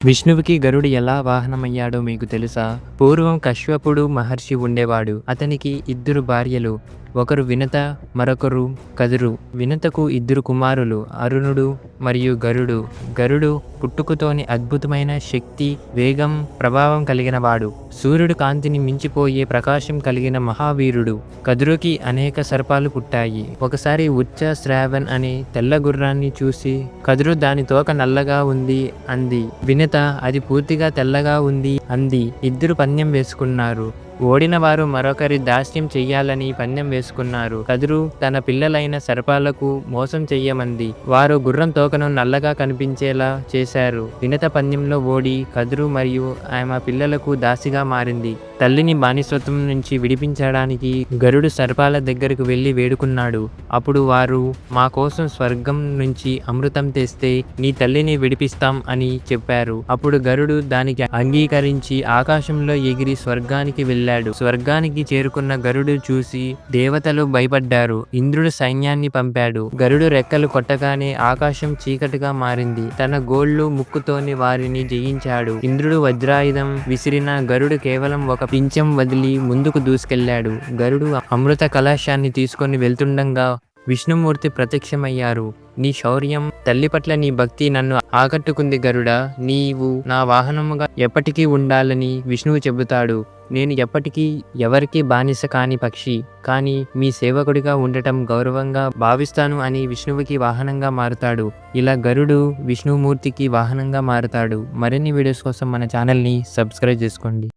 విష్ణువుకి గరుడు ఎలా వాహనమయ్యాడో మీకు తెలుసా? పూర్వం కశ్యపుడు మహర్షి ఉండేవాడు. అతనికి ఇద్దరు భార్యలు. ఒకరు వినత, మరొకరు కదురు. వినతకు ఇద్దరు కుమారులు, అరుణుడు మరియు గరుడు. గరుడు పుట్టుకతోని అద్భుతమైన శక్తి, వేగం, ప్రభావం కలిగిన వాడు. సూర్యుడు కాంతిని మించిపోయే ప్రకాశం కలిగిన మహావీరుడు. కదురుకి అనేక సర్పాలు పుట్టాయి. ఒకసారి ఉచ్చ శ్రావణ్ అనే తెల్ల గుర్రాన్ని చూసి కదురు దాని తోక నల్లగా ఉంది అంది. వినత అది పూర్తిగా తెల్లగా ఉంది అంది. ఇద్దరు పందెం వేసుకున్నారు. ఓడిన వారు మరొకరి దాస్యం చెయ్యాలని పందెం వేసుకున్నారు. కదురు తన పిల్లలైన సర్పాలకు మోసం చెయ్యమంది. వారు గుర్రం తోకను నల్లగా కనిపించేలా చేశారు. వినత పందెంలో ఓడి కదురు మరియు ఆమె పిల్లలకు దాసిగా మారింది. తల్లిని బానిసత్వం నుంచి విడిపించడానికి గరుడు సర్పాల దగ్గరకు వెళ్లి వేడుకున్నాడు. అప్పుడు వారు, మా కోసం స్వర్గం నుంచి అమృతం తెస్తే నీ తల్లిని విడిపిస్తాం అని చెప్పారు. అప్పుడు గరుడు దానికి అంగీకరించి ఆకాశంలో ఎగిరి స్వర్గానికి వెళ్ళాడు. స్వర్గానికి చేరుకున్న గరుడు చూసి దేవతలు భయపడ్డారు. ఇంద్రుడు సైన్యాన్ని పంపాడు. గరుడు రెక్కలు కొట్టగానే ఆకాశం చీకటిగా మారింది. తన గోళ్లు ముక్కుతోని వారిని జయించాడు. ఇంద్రుడు వజ్రాయుధం విసిరిన గరుడు కేవలం ఒక పించం వదిలి ముందుకు దూసుకెళ్లాడు. గరుడు అమృత కలశాన్ని తీసుకొని వెళ్తుండగా విష్ణుమూర్తి ప్రత్యక్షమయ్యారు. నీ శౌర్యం, తల్లి పట్ల నీ భక్తి నన్ను ఆకట్టుకుంది గరుడా. నీవు నా వాహనముగా ఎప్పటికీ ఉండాలని విష్ణువు చెబుతాడు. నేను ఎప్పటికీ ఎవరికీ బానిస కాని పక్షి, కానీ మీ సేవకుడిగా ఉండటం గౌరవంగా భావిస్తాను అని విష్ణువుకి వాహనంగా మారుతాడు. ఇలా గరుడు విష్ణుమూర్తికి వాహనంగా మారుతాడు. మరిన్ని వీడియోస్ కోసం మన ఛానల్ని సబ్స్క్రైబ్ చేసుకోండి.